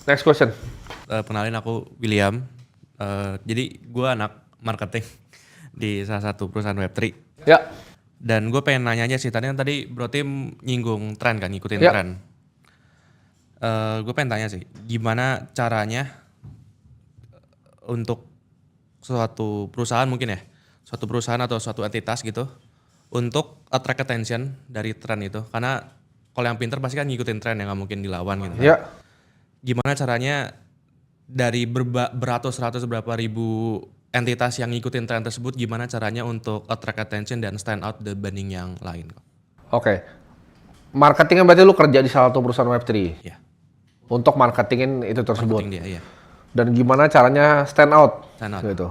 Next question. Kenalin aku William. Jadi gue anak marketing di salah satu perusahaan Web3. Ya. Dan gue pengen nanya aja sih, tadi Bro Tim nyinggung tren kan, ngikutin Ya. tren. Gue pengen tanya sih, gimana caranya untuk suatu perusahaan mungkin ya, suatu perusahaan atau suatu entitas gitu, untuk attract attention dari tren itu. Karena kalau yang pinter pasti kan ngikutin tren yang gak mungkin dilawan gitu kan. Ya. Gimana caranya dari beratus-ratus berapa ribu entitas yang ngikutin tren tersebut, gimana caranya untuk attract attention dan stand out dibanding yang lain? Oke. Marketingnya berarti lu kerja di salah satu perusahaan Web3? Ya. Untuk marketingin itu tersebut? Marketing dia, iya. Dan gimana caranya stand out? Stand out. Gitu.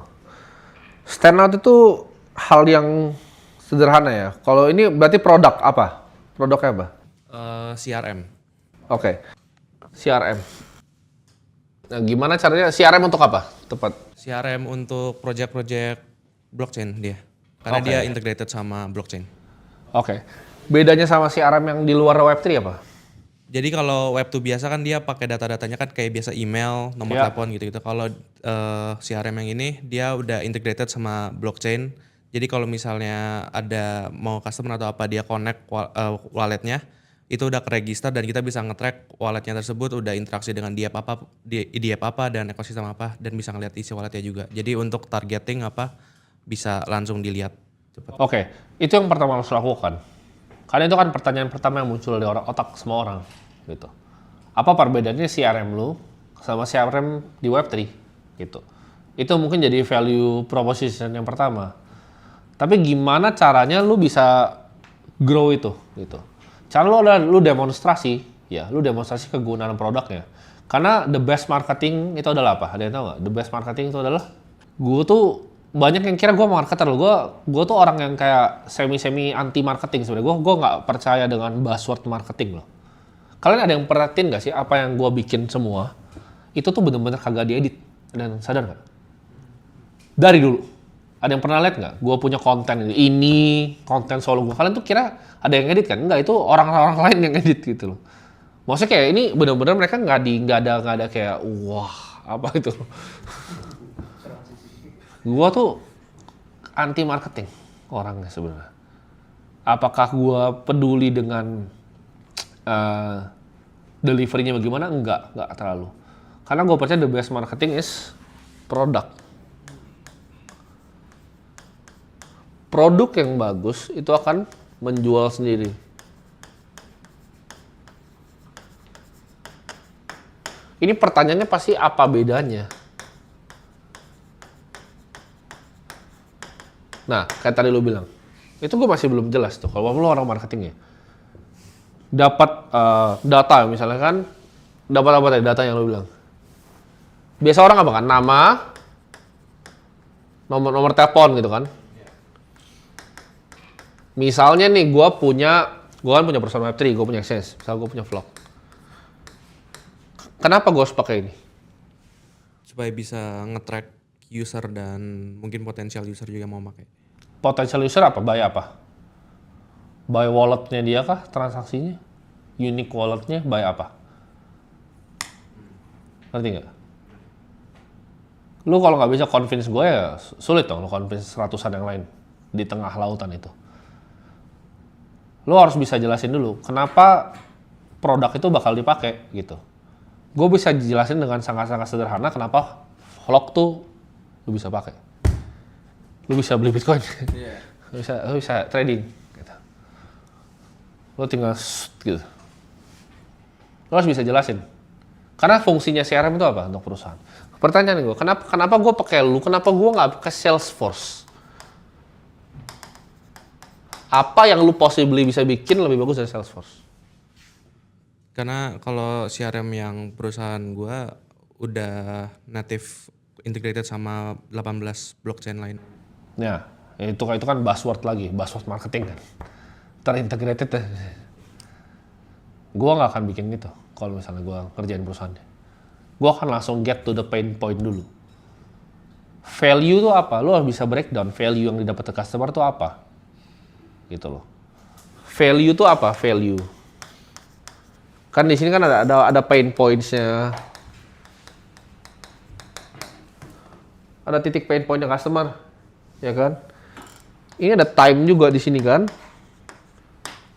Stand out itu hal yang sederhana ya. Kalau ini berarti produk apa? Produknya apa? CRM. Oke. CRM. Nah, gimana caranya CRM untuk apa? Tepat. CRM untuk project-project blockchain dia. Karena Oke. dia integrated sama blockchain. Oke. Bedanya sama CRM yang di luar Web3 apa? Jadi kalau Web2 biasa kan dia pakai data-datanya kan kayak biasa email, nomor Ya. telepon gitu-gitu. Kalau CRM yang ini dia udah integrated sama blockchain. Jadi kalau misalnya ada mau customer atau apa dia connect walletnya, itu udah keregister dan kita bisa nge-track walletnya tersebut, udah interaksi dengan di app apa dan ekosistem apa, dan bisa ngeliat isi walletnya juga. Jadi untuk targeting apa bisa langsung dilihat cepat. Oke. Itu yang pertama harus lakukan. Karena itu kan pertanyaan pertama yang muncul di otak semua orang. Gitu. Apa perbedaannya CRM lu sama CRM di Web3? Gitu. Itu mungkin jadi value proposition yang pertama. Tapi gimana caranya lu bisa grow itu? Gitu. Cara lu demonstrasi, ya lu demonstrasi kegunaan produknya. Karena the best marketing itu adalah apa? Ada yang tahu nggak? The best marketing itu adalah gue tuh banyak yang kira gue marketer loh. Gue tuh orang yang kayak semi anti marketing sebenarnya. Gue nggak percaya dengan buzzword marketing loh. Kalian ada yang perhatiin nggak sih apa yang gue bikin semua itu tuh bener-bener kagak diedit, dan sadar nggak? Dari dulu. Ada yang pernah lihat nggak? Gue punya konten ini konten solo gue. Kalian tuh kira ada yang edit kan? Enggak, itu orang-orang lain yang edit gitu loh. Maksudnya kayak ini bener-bener mereka nggak ada kayak wah apa itu. Gue tuh anti marketing orangnya sebenarnya. Apakah gue peduli dengan delivery-nya bagaimana? Enggak terlalu. Karena gue percaya the best marketing is product. Produk yang bagus itu akan menjual sendiri. Ini pertanyaannya pasti apa bedanya? Nah, kayak tadi lu bilang, itu gue masih belum jelas tuh. Kalau lu orang marketingnya, dapat data misalnya kan, dapat apa tadi data yang lu bilang? Biasa orang apa kan? Nama, nomor telepon gitu kan? Misalnya nih, gue kan punya perusahaan Web3, gue punya exchange, misalnya gue punya vlog. Kenapa gue harus pakai ini? Supaya bisa nge-track user dan mungkin potensial user juga mau pakai. Potensial user apa? By apa? By walletnya dia kah transaksinya? Unique walletnya by apa? Ngerti nggak? Lu kalau nggak bisa convince gue ya sulit dong lu convince ratusan yang lain di tengah lautan itu. Lu harus bisa jelasin dulu kenapa produk itu bakal dipakai gitu. Gue bisa jelasin dengan sangat-sangat sederhana kenapa vlog tuh lu bisa pakai. Lu bisa beli Bitcoin. Yeah. lu bisa trading gitu. Lu tinggal gitu. Lu harus bisa jelasin. Karena fungsinya CRM itu apa untuk perusahaan? Pertanyaan gue, kenapa gue pakai lu? Kenapa gue nggak pakai Salesforce? Apa yang lu possibly bisa bikin lebih bagus dari Salesforce? Karena kalau CRM yang perusahaan gue udah native integrated sama 18 blockchain lain. Ya, itu kan buzzword lagi, buzzword marketing kan. Terintegrated. Gue nggak akan bikin itu kalau misalnya gue kerjain perusahaannya. Gue akan langsung get to the pain point dulu. Value itu apa? Lo harus bisa breakdown value yang didapat ke customer itu apa. Gitu loh. Value itu apa? Value. Kan di sini kan ada pain points-nya, ada titik pain point customer, ya kan? Ini ada time juga di sini kan.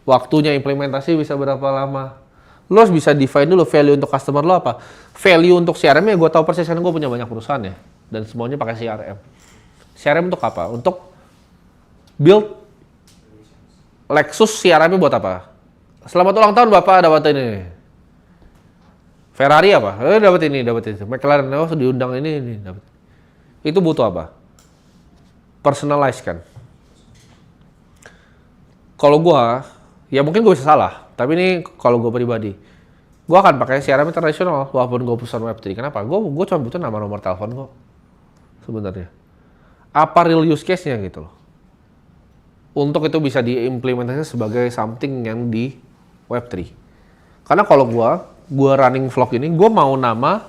Waktunya implementasi bisa berapa lama. Lo harus bisa define dulu value untuk customer lo apa. Value untuk CRM ya gue tahu persis karena gue punya banyak perusahaan ya. Dan semuanya pakai CRM. CRM untuk apa? Untuk build Lexus CRM-nya buat apa? Selamat ulang tahun Bapak, dapat ini. Ferrari apa? Dapat ini, dapat itu. McLaren diundang ini dapat. Itu butuh apa? Personalize kan. Kalau gua, ya mungkin gue bisa salah, tapi ini kalau gue pribadi, gue akan pakai CRM internasional walaupun gue perusahaan Web3. Kenapa? Gue cuma butuh nama nomor telepon kok sebenarnya. Apa real use case-nya gitu loh. Untuk itu bisa diimplementasikan sebagai something yang di Web3. Karena kalau gue running vlog ini, gue mau nama,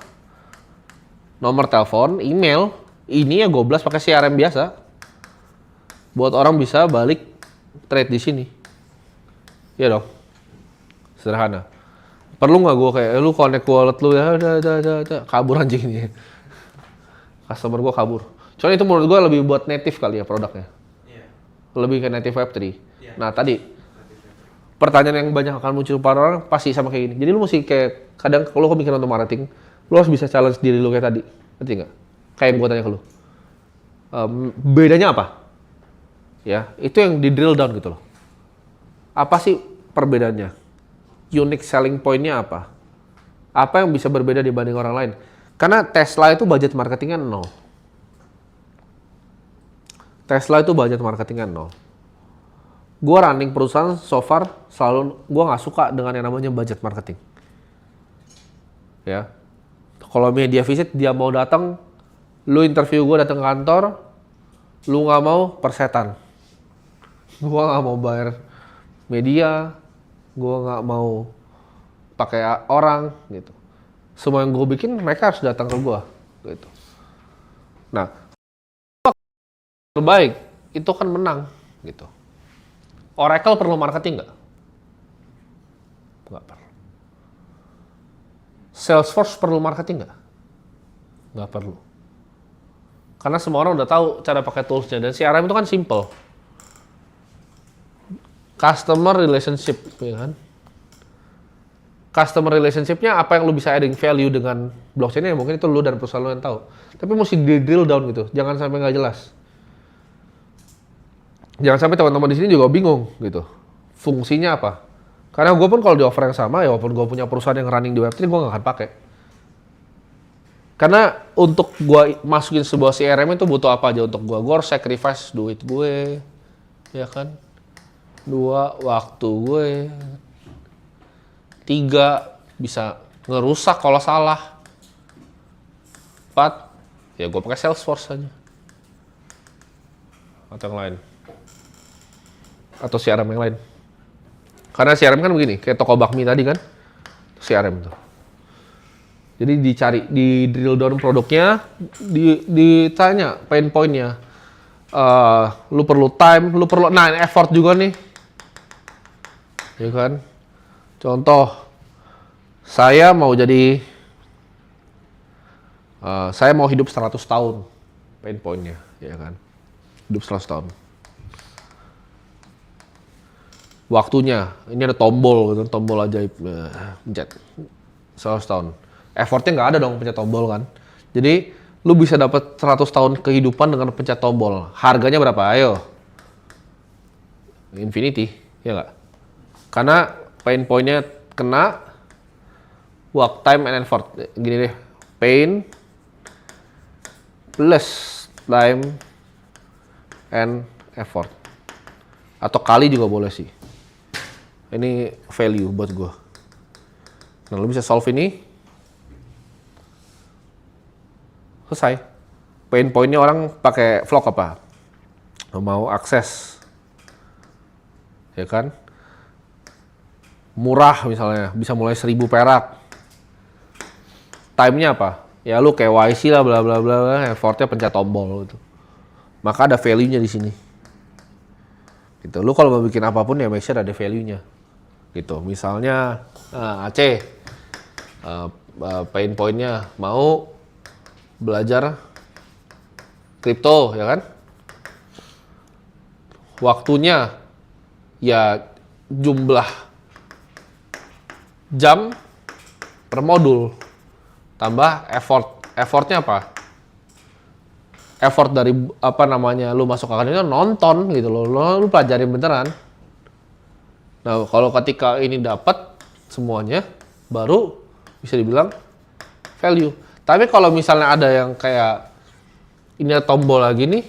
nomor telepon, email, ini ya gue blast pakai CRM biasa. Buat orang bisa balik trade di sini. Iya dong. Sederhana. Perlu nggak gue kayak, lu connect wallet lu ya, udah, kabur anjing ini. Customer gue kabur. Soalnya itu menurut gue lebih buat native kali ya produknya. Lebih ke native Web3. Nah tadi, pertanyaan yang banyak akan muncul para orang pasti sama kayak gini. Jadi lu mesti kayak, kadang kalau lu mikir untuk marketing, lu harus bisa challenge diri lu kayak tadi. Ngerti nggak? Kayak yang gue tanya ke lu. Bedanya apa? Ya, itu yang di drill down gitu loh. Apa sih perbedaannya? Unique selling point-nya apa? Apa yang bisa berbeda dibanding orang lain? Karena Tesla itu budget marketingnya 0. Tesla itu budget marketingnya 0. Gue running perusahaan so far selalu gue nggak suka dengan yang namanya budget marketing. Ya, kalau media visit dia mau datang, lu interview gue datang ke kantor, lu nggak mau persetan. Gue nggak mau bayar media, gue nggak mau pakai orang gitu. Semua yang gue bikin mereka harus datang ke gue gitu. Nah, terbaik itu kan menang gitu. Oracle perlu marketing nggak? Nggak perlu. Salesforce perlu marketing nggak? Nggak perlu. Karena semua orang udah tahu cara pakai toolsnya dan CRM itu kan simple. Customer relationship, ya kan? Customer relationship-nya apa yang lu bisa adding value dengan blockchain-nya, mungkin itu lu dan perusahaan lu yang tahu. Tapi mesti di-drill down gitu, jangan sampai nggak jelas. Jangan sampai teman-teman di sini juga bingung gitu. Fungsinya apa? Karena gue pun kalau di offer yang sama, ya walaupun gue punya perusahaan yang running di Web3, gue nggak akan pakai. Karena untuk gue masukin sebuah CRM itu butuh apa aja untuk gue? Gue harus sacrifice duit gue, ya kan? 2, waktu gue. 3, bisa ngerusak kalau salah. 4, ya gue pakai Salesforce aja. Atau yang lain. Atau CRM yang lain. Karena CRM kan begini, kayak toko bakmi tadi kan. CRM tuh. Jadi dicari, di drill down produknya, ditanya pain point-nya. Lu perlu time, lu perlu, nah effort juga nih. Ya kan? Contoh, saya mau jadi, saya mau hidup 100 tahun. Pain point-nya, ya kan? Hidup 100 tahun. Waktunya, ini ada tombol gitu, tombol ajaib, pencet 100 tahun. Effortnya nggak ada dong pencet tombol kan. Jadi lu bisa dapat 100 tahun kehidupan dengan pencet tombol. Harganya berapa? Ayo. Infinity, ya nggak? Karena pain point-nya kena, work time and effort. Gini deh, pain plus time and effort. Atau kali juga boleh sih. Ini value buat gue. Nah, lu bisa solve ini. Selesai. Pain point-nya orang pakai vlog apa? Mau akses. Ya kan? Murah misalnya, bisa mulai 1.000 perak. Time-nya apa? Ya lu KYC lah bla bla bla, effortnya pencet tombol gitu. Maka ada value-nya di sini. Gitu. Lu kalau mau bikin apapun ya make sure ada value-nya. Gitu. Misalnya Aceh pain point-nya mau belajar kripto, ya kan? Waktunya, ya jumlah jam per modul, tambah effortnya apa? Effort dari apa namanya lu masuk akademi itu nonton gitu loh, lu pelajarin beneran. Nah kalau ketika ini dapat semuanya, baru bisa dibilang value. Tapi kalau misalnya ada yang kayak ini ada tombol lagi nih,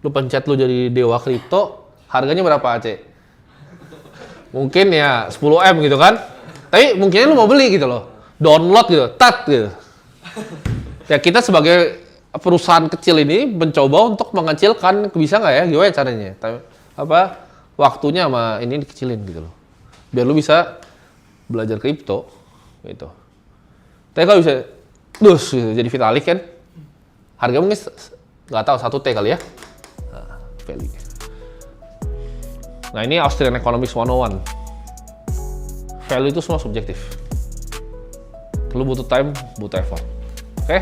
lu pencet lu jadi dewa kripto, harganya berapa Aceh? Mungkin ya 10M gitu kan? Tapi mungkin lu mau beli gitu loh, download gitu, tat gitu. Ya kita sebagai perusahaan kecil ini mencoba untuk mengecilkan, bisa nggak ya? Gimana caranya? Tapi apa waktunya sama ini dikecilin gitu loh, biar lu bisa belajar kripto gitu. Tapi kalau bisa gitu, jadi Vitalik kan, harga mungkin nggak tahu 1T kali ya. Nah, value. Nah ini Austrian Economics 101. Value itu semua subjektif. Lu butuh time, butuh effort. Oke?